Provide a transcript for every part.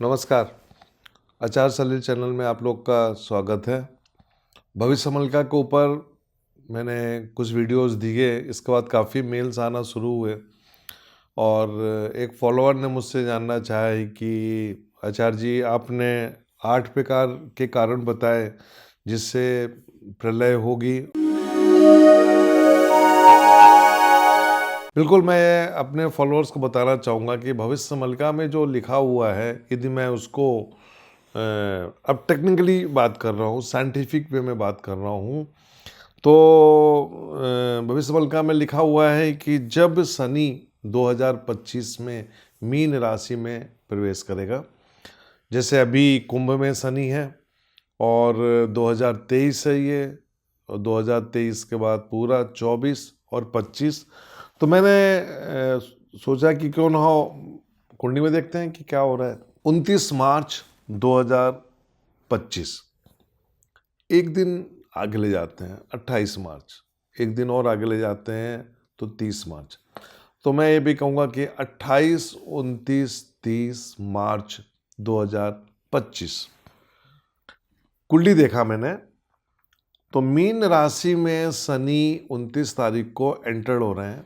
नमस्कार। आचार सलील चैनल में आप लोग का स्वागत है। भविष्य मलिका के ऊपर मैंने कुछ वीडियोस दिए, इसके बाद काफ़ी मेल्स आना शुरू हुए और एक फॉलोअर ने मुझसे जानना चाहा है कि आचार्य जी आपने 8 प्रकार के कारण बताए जिससे प्रलय होगी। बिल्कुल, मैं अपने फॉलोअर्स को बताना चाहूँगा कि भविष्य मलिका में जो लिखा हुआ है, यदि मैं उसको अब टेक्निकली बात कर रहा हूँ, साइंटिफिक वे में बात कर रहा हूँ, तो भविष्य मलिका में लिखा हुआ है कि जब शनि 2025 में मीन राशि में प्रवेश करेगा, जैसे अभी कुंभ में शनि है और 2023 है ये, और 2023 के बाद पूरा 24 और 25। तो मैंने सोचा कि क्यों ना हो कुंडली में देखते हैं कि क्या हो रहा है। 29 मार्च 2025, एक दिन आगे ले जाते हैं 28 मार्च, एक दिन और आगे ले जाते हैं तो 30 मार्च। तो मैं ये भी कहूँगा कि 28, 29, 30 मार्च 2025 कुंडली देखा मैंने, तो मीन राशि में शनि 29 तारीख को एंटर हो रहे हैं,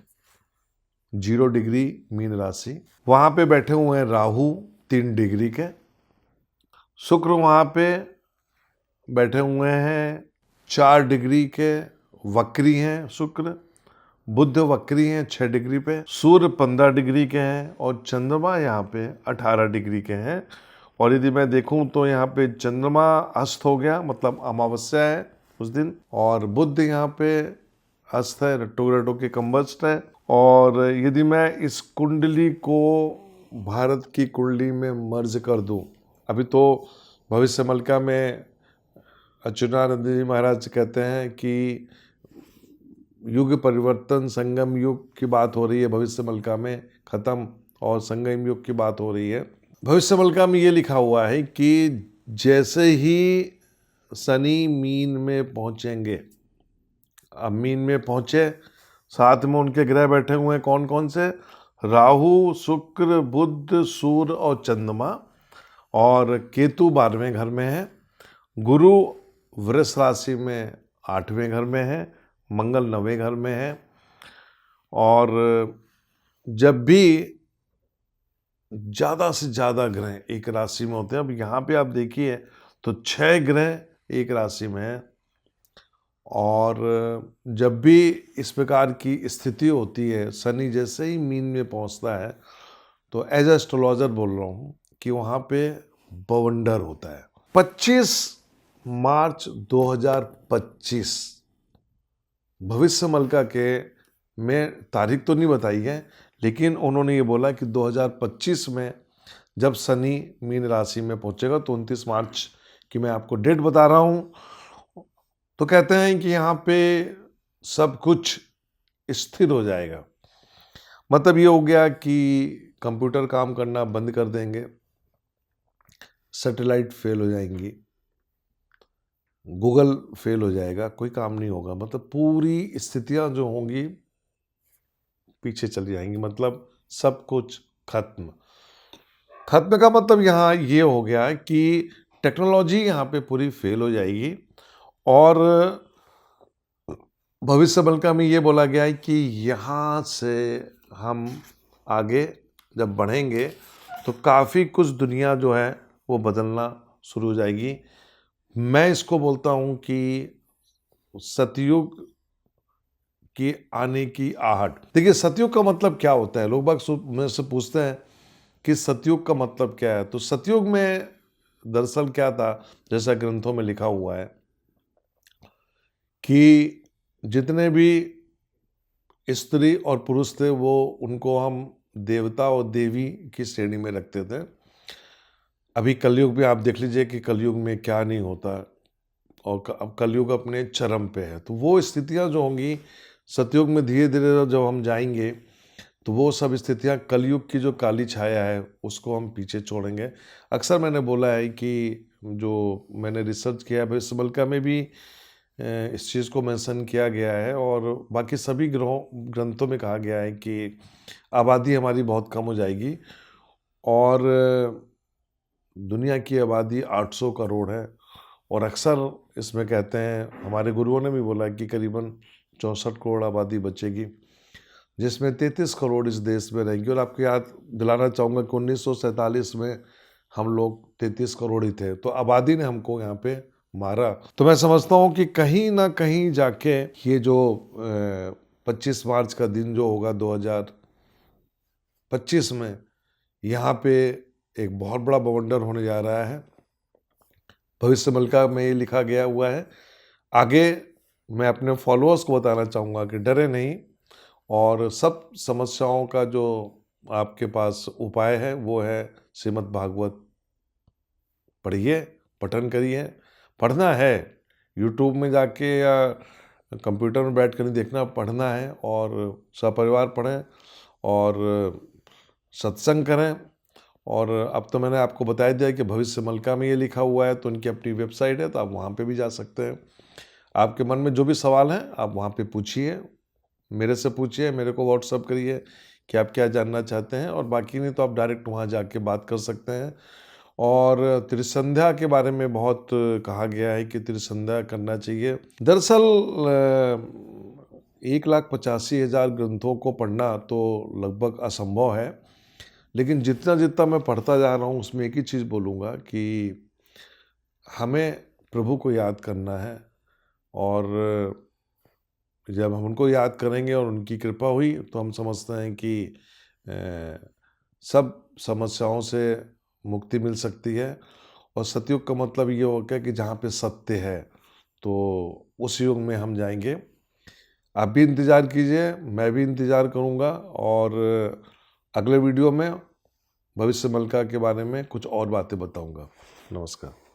0 डिग्री मीन राशि। वहाँ पे बैठे हुए हैं राहु 3 डिग्री के, शुक्र वहाँ पे बैठे हुए हैं 4 डिग्री के, वक्री हैं शुक्र। बुध वक्री हैं 6 डिग्री पे, सूर्य 15 डिग्री के हैं और चंद्रमा यहाँ पे 18 डिग्री के हैं। और यदि मैं देखूं तो यहाँ पे चंद्रमा अस्त हो गया, मतलब अमावस्या है उस दिन, और बुध यहाँ पे अस्त है, रट्टो रट्टो के कम्बस्ट है। और यदि मैं इस कुंडली को भारत की कुंडली में मर्ज कर दूं, अभी तो भविष्य मलिका में अच्युतानंद जी महाराज कहते हैं कि युग परिवर्तन, संगम युग की बात हो रही है भविष्य मलिका में खत्म, और संगम युग की बात हो रही है। भविष्य मलिका में ये लिखा हुआ है कि जैसे ही शनि मीन में पहुंचेंगे, अब मीन में पहुंचे, साथ में उनके ग्रह बैठे हुए हैं कौन कौन से, राहु, शुक्र, बुध, सूर्य और चंद्रमा, और केतु 12वें घर में है, गुरु वृष राशि में 8वें घर में है, मंगल 9वें घर में है। और जब भी ज़्यादा से ज़्यादा ग्रह एक राशि में होते हैं, अब यहाँ पे आप देखिए तो 6 ग्रह एक राशि में है, और जब भी इस प्रकार की स्थिति होती है, शनि जैसे ही मीन में पहुँचता है, तो एज एस्ट्रोलॉजर बोल रहा हूँ कि वहाँ पे बवंडर होता है। 25 मार्च 2025 भविष्य मलिका के में तारीख तो नहीं बताई है, लेकिन उन्होंने ये बोला कि 2025 में जब शनि मीन राशि में पहुंचेगा, तो 29 मार्च की मैं आपको डेट बता रहा हूं। तो कहते हैं कि यहाँ पे सब कुछ स्थिर हो जाएगा। मतलब ये हो गया कि कंप्यूटर काम करना बंद कर देंगे, सैटेलाइट फेल हो जाएंगी, गूगल फेल हो जाएगा, कोई काम नहीं होगा, मतलब पूरी स्थितियां जो होंगी पीछे चली जाएंगी, मतलब सब कुछ खत्म। खत्म का मतलब यहाँ ये हो गया कि टेक्नोलॉजी यहाँ पे पूरी फेल हो जाएगी। और भविष्य मलिका में ये बोला गया है कि यहाँ से हम आगे जब बढ़ेंगे तो काफ़ी कुछ दुनिया जो है वो बदलना शुरू हो जाएगी। मैं इसको बोलता हूँ कि सतयुग की आने की आहट। देखिए, सतयुग का मतलब क्या होता है, लोग बाग मेरे से पूछते हैं कि सतयुग का मतलब क्या है। तो सतयुग में दरअसल क्या था, जैसा ग्रंथों में लिखा हुआ है कि जितने भी स्त्री और पुरुष थे, वो उनको हम देवता और देवी की श्रेणी में रखते थे। अभी कलयुग में आप देख लीजिए कि कलयुग में क्या नहीं होता, और अब कलयुग अपने चरम पे है। तो वो स्थितियां जो होंगी सतयुग में, धीरे धीरे जब हम जाएंगे तो वो सब स्थितियां, कलयुग की जो काली छाया है उसको हम पीछे छोड़ेंगे। अक्सर मैंने बोला है कि जो मैंने रिसर्च किया है, भविष्य मलिका में भी इस चीज़ को मेंशन किया गया है, और बाकी सभी ग्रंथों में कहा गया है कि आबादी हमारी बहुत कम हो जाएगी, और दुनिया की आबादी 800 करोड़ है और अक्सर इसमें कहते हैं, हमारे गुरुओं ने भी बोला कि करीबन 64 करोड़ आबादी बचेगी, जिसमें 33 करोड़ इस देश में रहेंगे। और आपको याद दिलाना चाहूँगा कि 1947 में हम लोग 33 करोड़ ही थे, तो आबादी ने हमको यहाँ पे मारा। तो मैं समझता हूँ कि कहीं ना कहीं जाके ये जो 25 मार्च का दिन जो होगा 2025 में, यहाँ पे एक बहुत बड़ा बवंडर होने जा रहा है। भविष्य मलका में ये लिखा गया हुआ है। आगे मैं अपने फॉलोअर्स को बताना चाहूँगा कि डरे नहीं, और सब समस्याओं का जो आपके पास उपाय है वो है श्रीमद् भागवत पढ़िए, पठन करिए। पढ़ना है, यूट्यूब में जाके या कंप्यूटर में बैठ कर नहीं देखना, पढ़ना है और सपरिवार पढ़ें और सत्संग करें। और अब तो मैंने आपको बता दिया कि भविष्य मलका में ये लिखा हुआ है, तो उनकी अपनी वेबसाइट है, तो आप वहाँ पे भी जा सकते हैं। आपके मन में जो भी सवाल हैं आप वहाँ पे पूछिए, मेरे से पूछिए, मेरे को व्हाट्सअप करिए कि आप क्या जानना चाहते हैं, और बाकी नहीं तो आप डायरेक्ट वहाँ जाके बात कर सकते हैं। और त्रिसंध्या के बारे में बहुत कहा गया है कि त्रिसंध्या करना चाहिए। दरअसल 1,85,000 ग्रंथों को पढ़ना तो लगभग असंभव है, लेकिन जितना जितना मैं पढ़ता जा रहा हूँ उसमें एक ही चीज़ बोलूँगा कि हमें प्रभु को याद करना है, और जब हम उनको याद करेंगे और उनकी कृपा हुई तो हम समझते हैं कि सब समस्याओं से मुक्ति मिल सकती है। और सतयुग का मतलब ये हो गया कि जहाँ पे सत्य है, तो उस युग में हम जाएंगे। आप भी इंतज़ार कीजिए, मैं भी इंतज़ार करूँगा, और अगले वीडियो में भविष्य मलका के बारे में कुछ और बातें बताऊँगा। नमस्कार।